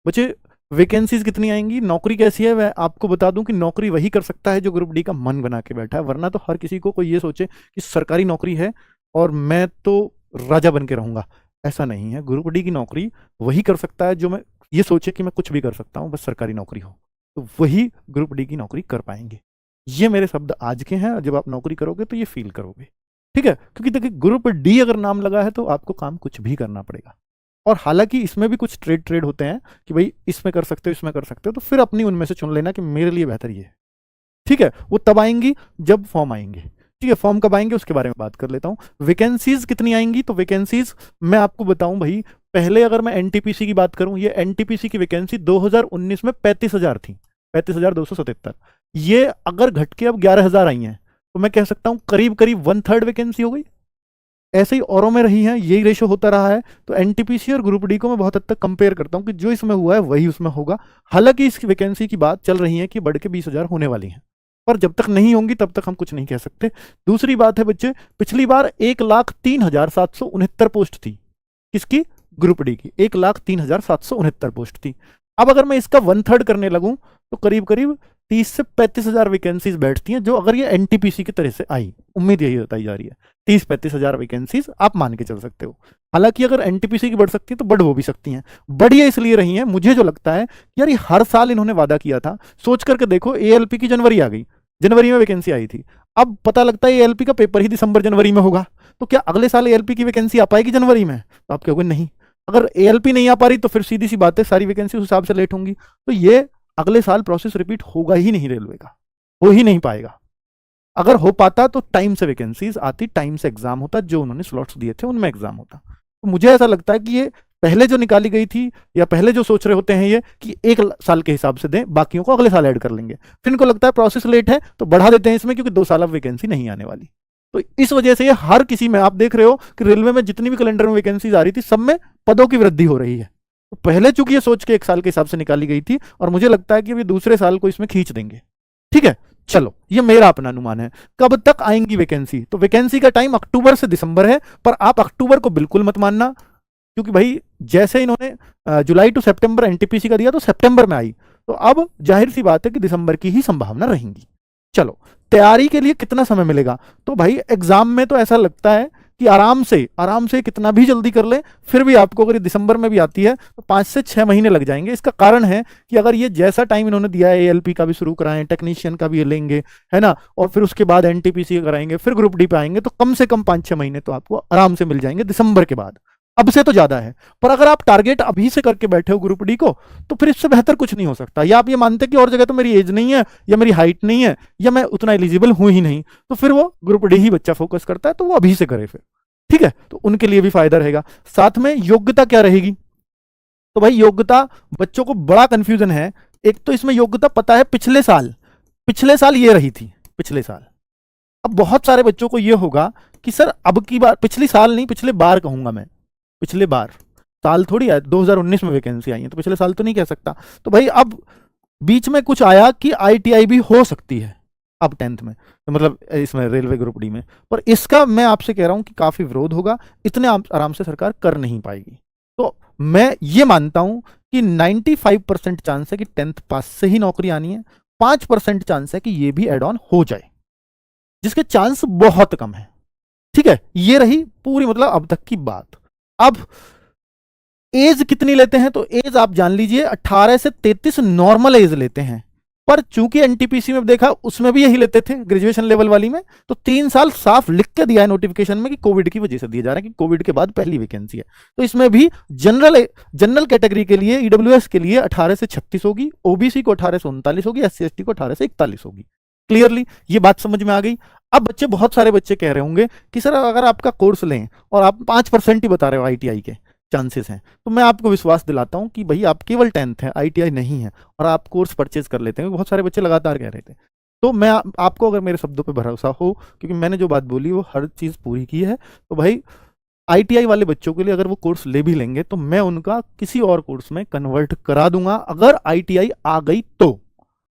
बच्चे वैकेंसीज कितनी आएंगी, नौकरी कैसी है, मैं आपको बता दूं कि नौकरी वही कर सकता है जो ग्रुप डी का मन बना के बैठा है, वरना तो हर किसी को कोई ये सोचे कि सरकारी नौकरी है और मैं तो राजा बन के रहूंगा, ऐसा नहीं है। ग्रुप डी की नौकरी वही कर सकता है जो मैं ये सोचे कि मैं कुछ भी कर सकता हूँ, बस सरकारी नौकरी हो, तो वही ग्रुप डी की नौकरी कर पाएंगे। ये मेरे शब्द आज के हैं, जब आप नौकरी करोगे तो ये फील करोगे, ठीक है। क्योंकि देखिए ग्रुप डी अगर नाम लगा है तो आपको काम कुछ भी करना पड़ेगा, और हालांकि इसमें भी कुछ ट्रेड होते हैं कि भाई इसमें कर सकते हो, इसमें कर सकते हो, तो फिर अपनी उनमें से चुन लेना कि मेरे लिए बेहतर ये है, ठीक है। वो तब आएंगी जब फॉर्म आएंगे, ठीक है। फॉर्म कब आएंगे उसके बारे में बात कर लेता हूँ। वैकेंसीज कितनी आएंगी, तो वैकेंसीज मैं आपको बताऊं भाई, पहले अगर मैं एनटीपीसी की बात करूं, ये एनटीपीसी की वैकेंसी 2019 में 35,000 थी, 35,277। ये अगर घट के अब 11,000 आई हैं, तो मैं कह सकता हूं करीब करीब 1/3 वैकेंसी हो गई। ऐसे ही औरों में रही हैं, यही रेशो होता रहा है। तो एनटीपीसी और ग्रुप डी को मैं बहुत हद तक कंपेयर करता हूं कि जो इसमें हुआ है वही उसमें होगा। हालांकि इस वैकेंसी की बात चल रही है कि बढ़ के 20,000 होने वाली है, पर जब तक नहीं होंगी तब तक हम कुछ नहीं कह सकते। दूसरी बात है बच्चे, पिछली बार 1,03,769 पोस्ट थी, किसकी, ग्रुप डी की 1,03,769 पोस्ट थी। अब अगर मैं इसका 1/3 करने लगूं तो करीब करीब 30 से 35,000 वैकेंसीज बैठती हैं, जो अगर ये एनटीपीसी की तरह से आई, उम्मीद यही बताई जा रही है, 30-35,000 वैकेंसीज आप मान के चल सकते हो। हालांकि अगर एनटीपीसी की बढ़ सकती है तो बढ़ वो भी सकती हैं। बढ़िया इसलिए रही हैं, मुझे जो लगता है यार ये हर साल इन्होंने वादा किया था, सोच करके देखो एएलपी की जनवरी आ गई, जनवरी में वैकेंसी आई थी, अब पता लगता है एएलपी का पेपर ही दिसंबर जनवरी में होगा, तो क्या अगले साल एएलपी की वैकेंसी आ पाएगी जनवरी में, तो आप कहोगे नहीं। अगर एएलपी नहीं आ पा रही तो फिर सीधी सी बात है सारी वैकेंसी उस हिसाब से लेट होंगी, तो ये अगले साल प्रोसेस रिपीट होगा ही नहीं, रेलवे का हो ही नहीं पाएगा। अगर हो पाता तो टाइम से वैकेंसीज आती, टाइम से एग्जाम होता, जो उन्होंने स्लॉट्स दिए थे उनमें एग्जाम होता। तो मुझे ऐसा लगता है कि ये पहले जो निकाली गई थी, या पहले जो सोच रहे होते हैं ये कि 1 साल के हिसाब से दें, बाकियों को अगले साल ऐड कर लेंगे, फिर इनको लगता है प्रोसेस लेट है तो बढ़ा देते हैं इसमें, क्योंकि 2 साल अब वैकेंसी नहीं आने वाली। तो इस वजह से ये हर किसी में आप देख रहे हो कि रेलवे में जितनी भी कैलेंडर में वैकेंसीज आ रही थी सब में पदों की वृद्धि हो रही है। तो पहले चूंकि ये सोच के 1 साल के हिसाब से निकाली गई थी, और मुझे लगता है कि अभी दूसरे साल को इसमें खींच देंगे, ठीक है। चलो ये मेरा अपना अनुमान है। कब तक आएंगी वैकेंसी, तो वैकेंसी का टाइम अक्टूबर से दिसंबर है, पर आप अक्टूबर को बिल्कुल मत मानना, क्योंकि भाई जैसे इन्होंने जुलाई टू सितंबर एनटीपीसी का दिया तो सितंबर में आई, तो अब जाहिर सी बात है कि दिसंबर की ही संभावना रहेंगी। चलो तैयारी के लिए कितना समय मिलेगा, तो भाई एग्जाम में तो ऐसा लगता है कि आराम से कितना भी जल्दी कर ले, फिर भी आपको अगर दिसंबर में भी आती है तो 5 से 6 महीने लग जाएंगे। इसका कारण है कि अगर ये जैसा टाइम इन्होंने दिया है, एएलपी का भी शुरू कराएं, टेक्नीशियन का भी लेंगे, है ना, और फिर उसके बाद एनटीपीसी कराएंगे, फिर ग्रुप डी पे आएंगे, तो कम से कम 5-6 महीने तो आपको आराम से मिल जाएंगे दिसंबर के बाद। अब से तो ज्यादा है, पर अगर आप टारगेट अभी से करके बैठे हो ग्रुप डी को, तो फिर इससे बेहतर कुछ नहीं हो सकता। या आप ये मानते कि और जगह तो मेरी एज नहीं है, या मेरी हाइट नहीं है, या मैं उतना एलिजिबल हूं ही नहीं, तो फिर वो ग्रुप डी ही बच्चा फोकस करता है, तो वो अभी से करे फिर, ठीक है। तो उनके लिए भी फायदा रहेगा। साथ में योग्यता क्या रहेगी, तो भाई योग्यता बच्चों को बड़ा कंफ्यूजन है। एक तो इसमें योग्यता पता है पिछले साल ये रही थी, पिछले साल। अब बहुत सारे बच्चों को ये होगा कि सर अब की बार, पिछली साल नहीं पिछले बार कहूंगा मैं, पिछले बार, साल थोड़ी है 2019 में वैकेंसी आई है, तो पिछले साल तो नहीं कह सकता। तो भाई अब बीच में कुछ आया कि आईटीआई भी हो सकती है अब 10th में, तो मतलब इसमें रेलवे ग्रुप डी में, पर इसका मैं आपसे कह रहा हूं कि काफी विरोध होगा, इतने आराम से सरकार कर नहीं पाएगी। तो मैं ये मानता हूं कि 95% चांस है कि 10th पास से ही नौकरी आनी है, 5% चांस है कि ये भी एड ऑन हो जाए, जिसके चांस बहुत कम है, ठीक है। ये रही पूरी मतलब अब तक की बात। अब एज कितनी लेते हैं, तो एज आप जान लीजिए 18 से 33 नॉर्मल एज लेते हैं, पर चूंकि एनटीपीसी में देखा उसमें भी यही लेते थे ग्रेजुएशन लेवल वाली में, तो 3 साल साफ लिख के दिया है नोटिफिकेशन में कि कोविड की वजह से दिया जा रहा है, कि कोविड के बाद पहली वैकेंसी है। तो इसमें भी जनरल कैटेगरी के लिए, ईडब्ल्यूएस के लिए 18 से 36 होगी, ओबीसी को 18 से 39 होगी, एससी एसटी को 18 से 41 होगी। क्लियरली ये बात समझ में आ गई। अब बच्चे, बहुत सारे बच्चे कह रहे होंगे कि सर अगर आपका कोर्स लें और आप 5% ही बता रहे हो आईटीआई के चांसेस हैं, तो मैं आपको विश्वास दिलाता हूं कि भाई आप केवल 10th है, आईटीआई नहीं है, और आप कोर्स परचेज कर लेते हैं। बहुत सारे बच्चे लगातार कह रहे थे, तो मैं आपको अगर मेरे शब्दों पे भरोसा हो, क्योंकि मैंने जो बात बोली वो हर चीज़ पूरी की है, तो भाई आईटीआई वाले बच्चों के लिए अगर वो कोर्स ले भी लेंगे तो मैं उनका किसी और कोर्स में कन्वर्ट करा दूंगा, अगर आईटीआई आ गई तो।